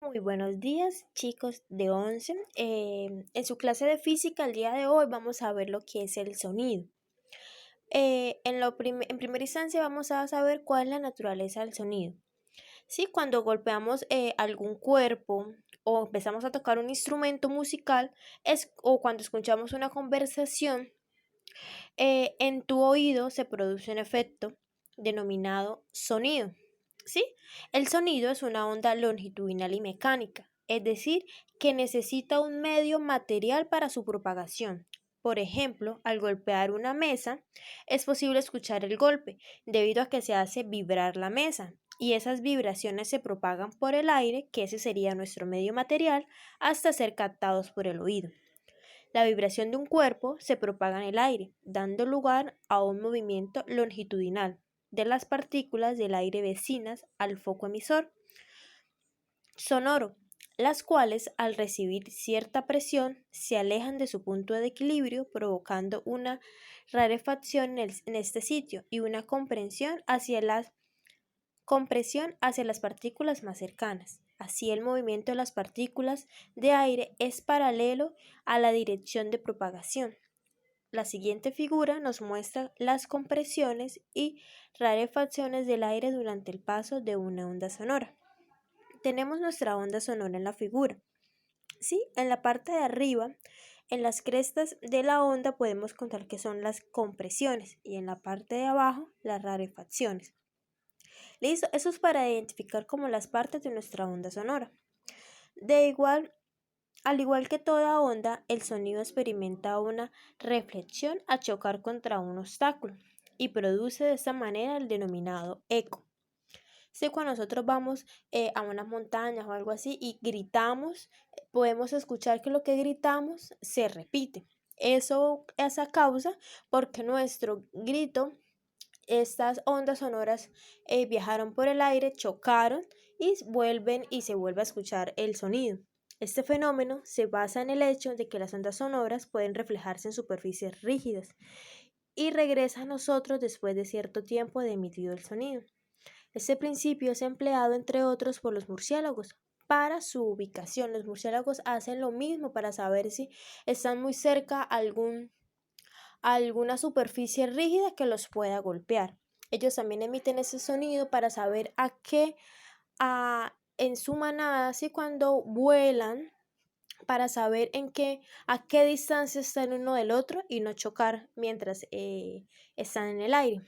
Muy buenos días, chicos de 11. En su clase de física, el día de hoy vamos a ver lo que es el sonido. En primera instancia vamos a saber cuál es la naturaleza del sonido. Sí, cuando golpeamos algún cuerpo o empezamos a tocar un instrumento musical o cuando escuchamos una conversación, en tu oído se produce un efecto denominado sonido. ¿Sí? El sonido es una onda longitudinal y mecánica, es decir, que necesita un medio material para su propagación. Por ejemplo, al golpear una mesa, es posible escuchar el golpe, debido a que se hace vibrar la mesa, y esas vibraciones se propagan por el aire, que ese sería nuestro medio material, hasta ser captados por el oído. La vibración de un cuerpo se propaga en el aire, dando lugar a un movimiento longitudinal de las partículas del aire vecinas al foco emisor sonoro, las cuales al recibir cierta presión se alejan de su punto de equilibrio, provocando una rarefacción en este sitio y una compresión hacia las partículas más cercanas. Así, el movimiento de las partículas de aire es paralelo a la dirección de propagación. La siguiente figura nos muestra las compresiones y rarefacciones del aire durante el paso de una onda sonora. Tenemos nuestra onda sonora en la figura. ¿Sí? En la parte de arriba, en las crestas de la onda podemos contar que son las compresiones y en la parte de abajo las rarefacciones. Listo, eso es para identificar como las partes de nuestra onda sonora. Al igual que toda onda, el sonido experimenta una reflexión al chocar contra un obstáculo y produce de esta manera el denominado eco. Si cuando nosotros vamos a unas montañas o algo así y gritamos, podemos escuchar que lo que gritamos se repite. Eso es a causa porque nuestro grito, estas ondas sonoras viajaron por el aire, chocaron y se vuelve a escuchar el sonido. Este fenómeno se basa en el hecho de que las ondas sonoras pueden reflejarse en superficies rígidas y regresa a nosotros después de cierto tiempo de emitido el sonido. Este principio es empleado, entre otros, por los murciélagos para su ubicación. Los murciélagos hacen lo mismo para saber si están muy cerca a alguna superficie rígida que los pueda golpear. Ellos también emiten ese sonido para saber en su manada, así cuando vuelan, para saber a qué distancia están uno del otro y no chocar mientras están en el aire.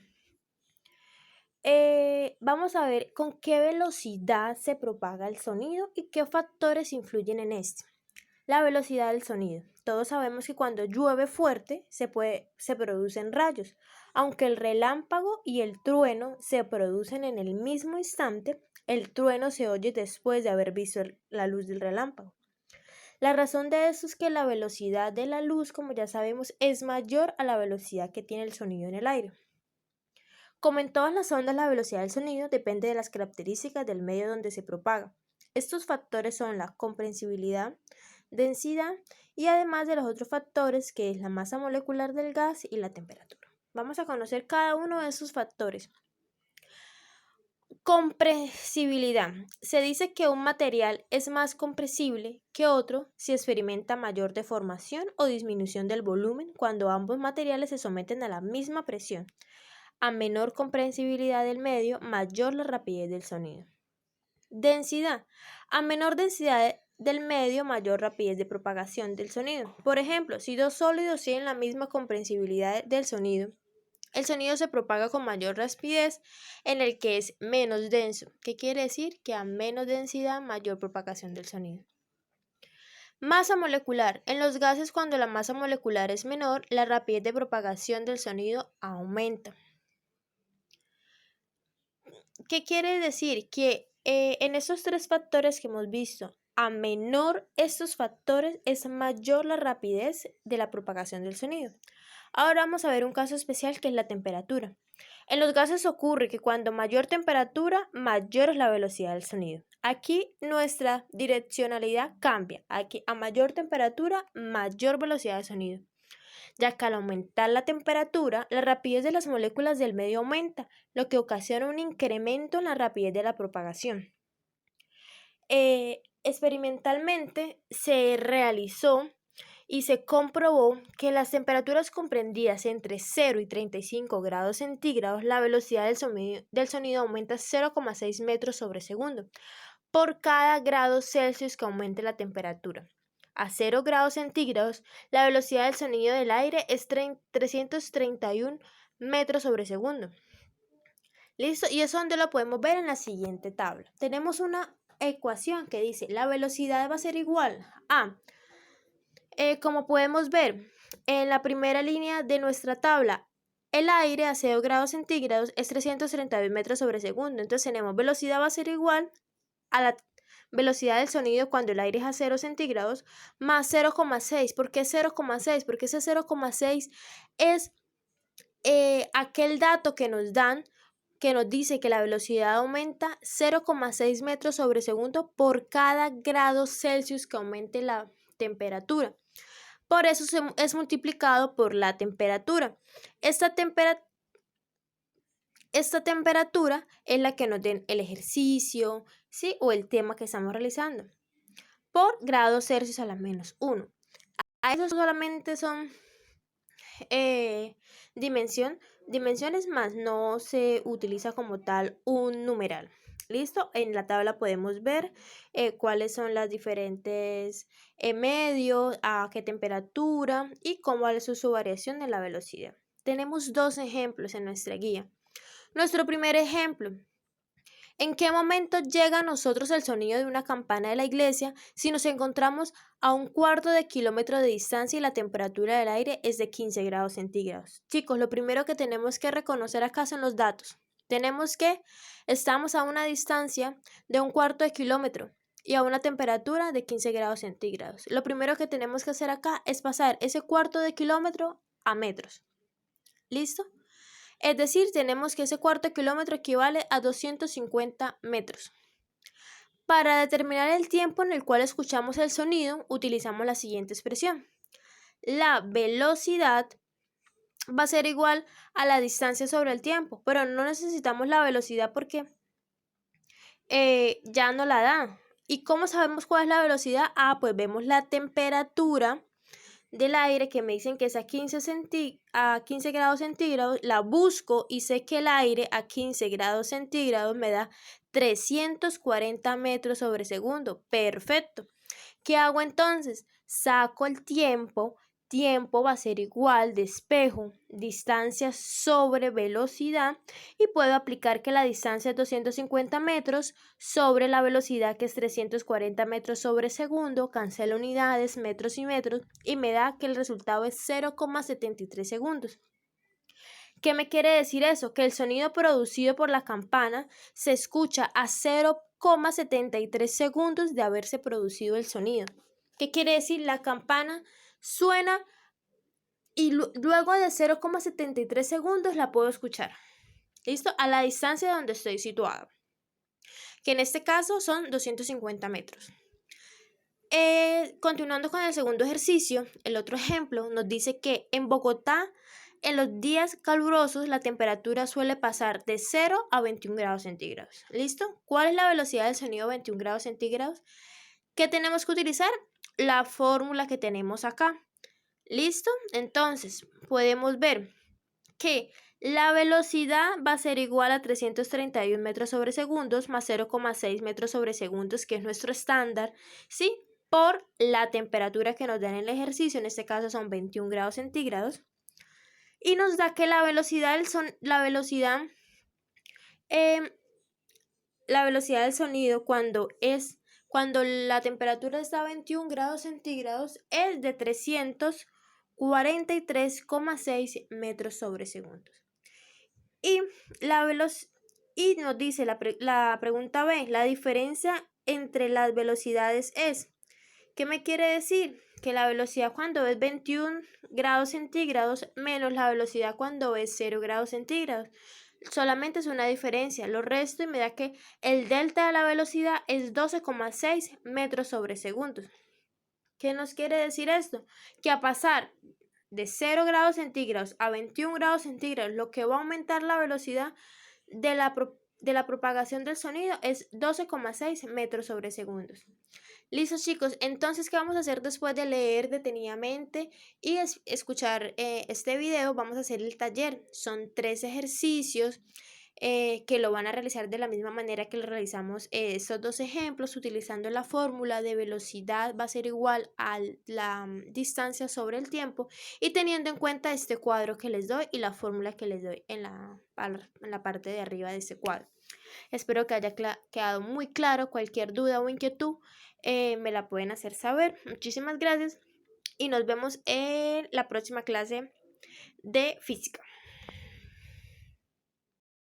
Vamos a ver con qué velocidad se propaga el sonido y qué factores influyen en este. La velocidad del sonido. Todos sabemos que cuando llueve fuerte se producen rayos. Aunque el relámpago y el trueno se producen en el mismo instante, el trueno se oye después de haber visto la luz del relámpago. La razón de eso es que la velocidad de la luz, como ya sabemos, es mayor a la velocidad que tiene el sonido en el aire. Como en todas las ondas, la velocidad del sonido depende de las características del medio donde se propaga. Estos factores son la comprensibilidad, densidad y además de los otros factores que es la masa molecular del gas y la temperatura. Vamos a conocer cada uno de esos factores. Comprensibilidad. Se dice que un material es más compresible que otro si experimenta mayor deformación o disminución del volumen cuando ambos materiales se someten a la misma presión. A menor comprensibilidad del medio, mayor la rapidez del sonido. Densidad. A menor densidad del medio, mayor rapidez de propagación del sonido. Por ejemplo, si dos sólidos tienen la misma comprensibilidad del sonido, el sonido se propaga con mayor rapidez en el que es menos denso. ¿Qué quiere decir? Que a menos densidad, mayor propagación del sonido. Masa molecular. En los gases, cuando la masa molecular es menor, la rapidez de propagación del sonido aumenta. ¿Qué quiere decir? Que en esos tres factores que hemos visto, a menor estos factores es mayor la rapidez de la propagación del sonido. Ahora vamos a ver un caso especial que es la temperatura. En los gases ocurre que cuando mayor temperatura, mayor es la velocidad del sonido. Aquí nuestra direccionalidad cambia. Aquí a mayor temperatura, mayor velocidad de sonido, ya que al aumentar la temperatura, la rapidez de las moléculas del medio aumenta, lo que ocasiona un incremento en la rapidez de la propagación. Experimentalmente se realizó y se comprobó que las temperaturas comprendidas entre 0 y 35 grados centígrados, la velocidad del sonido aumenta 0,6 metros sobre segundo por cada grado Celsius que aumente la temperatura. A 0 grados centígrados, la velocidad del sonido del aire es 331 metros sobre segundo. ¿Listo? Y eso donde lo podemos ver en la siguiente tabla. Tenemos una ecuación que dice la velocidad va a ser igual a, como podemos ver en la primera línea de nuestra tabla, el aire a 0 grados centígrados es 331 metros sobre segundo. Entonces tenemos velocidad va a ser igual a la velocidad del sonido cuando el aire es a 0 centígrados más 0,6. ¿Por qué 0,6? Porque ese 0,6 es aquel dato que nos dan que nos dice que la velocidad aumenta 0,6 metros sobre segundo por cada grado Celsius que aumente la temperatura. Por eso es multiplicado por la temperatura. Esta temperatura es la que nos den el ejercicio, ¿sí? O el tema que estamos realizando. Por grados Celsius a la menos 1. A eso solamente son dimensiones más, no se utiliza como tal un numeral. ¿Listo? En la tabla podemos ver cuáles son las diferentes medios, a qué temperatura y cómo es su variación en la velocidad. Tenemos dos ejemplos en nuestra guía. Nuestro primer ejemplo. ¿En qué momento llega a nosotros el sonido de una campana de la iglesia si nos encontramos a 1/4 de kilómetro de distancia y la temperatura del aire es de 15 grados centígrados? Chicos, lo primero que tenemos que reconocer acá son los datos. Tenemos que estamos a una distancia de 1/4 de kilómetro y a una temperatura de 15 grados centígrados. Lo primero que tenemos que hacer acá es pasar ese 1/4 de kilómetro a metros. ¿Listo? Es decir, tenemos que ese 1/4 kilómetro equivale a 250 metros. Para determinar el tiempo en el cual escuchamos el sonido, utilizamos la siguiente expresión. La velocidad va a ser igual a la distancia sobre el tiempo, pero no necesitamos la velocidad porque ya no la da. ¿Y cómo sabemos cuál es la velocidad? Pues vemos la temperatura del aire que me dicen que es a 15 grados centígrados, la busco y sé que el aire a 15 grados centígrados me da 340 metros sobre segundo. Perfecto. ¿Qué hago entonces? Saco el tiempo. Tiempo va a ser igual, despejo, distancia sobre velocidad y puedo aplicar que la distancia es 250 metros sobre la velocidad que es 340 metros sobre segundo, cancelo unidades, metros y me da que el resultado es 0,73 segundos. ¿Qué me quiere decir eso? Que el sonido producido por la campana se escucha a 0,73 segundos de haberse producido el sonido. ¿Qué quiere decir? La campana suena y luego de 0,73 segundos la puedo escuchar. ¿Listo? A la distancia donde estoy situado, que en este caso son 250 metros. Continuando con el segundo ejercicio, el otro ejemplo nos dice que en Bogotá, en los días calurosos, la temperatura suele pasar de 0 a 21 grados centígrados. ¿Listo? ¿Cuál es la velocidad del sonido a 21 grados centígrados? ¿Qué tenemos que utilizar? La fórmula que tenemos acá. ¿Listo? Entonces, podemos ver que la velocidad va a ser igual a 331 metros sobre segundos más 0,6 metros sobre segundos, que es nuestro estándar, ¿sí? Por la temperatura que nos dan en el ejercicio, en este caso son 21 grados centígrados. Y nos da que la velocidad del sonido cuando la temperatura está a 21 grados centígrados es de 343,6 metros sobre segundos. Y nos dice la pregunta B, la diferencia entre las velocidades es. ¿Qué me quiere decir? Que la velocidad cuando es 21 grados centígrados menos la velocidad cuando es 0 grados centígrados. Solamente es una diferencia. Lo resto y me da que el delta de la velocidad es 12,6 metros sobre segundos. ¿Qué nos quiere decir esto? Que a pasar de 0 grados centígrados a 21 grados centígrados, lo que va a aumentar la velocidad de la propagación del sonido es 12,6 metros sobre segundos. Listo, chicos. Entonces, ¿qué vamos a hacer después de leer detenidamente y escuchar este video? Vamos a hacer el taller. Son 3 ejercicios que lo van a realizar de la misma manera que lo realizamos estos 2 ejemplos, utilizando la fórmula de velocidad va a ser igual a la distancia sobre el tiempo y teniendo en cuenta este cuadro que les doy y la fórmula que les doy en la parte de arriba de este cuadro. Espero que haya quedado muy claro. Cualquier duda o inquietud me la pueden hacer saber. Muchísimas gracias y nos vemos en la próxima clase de física.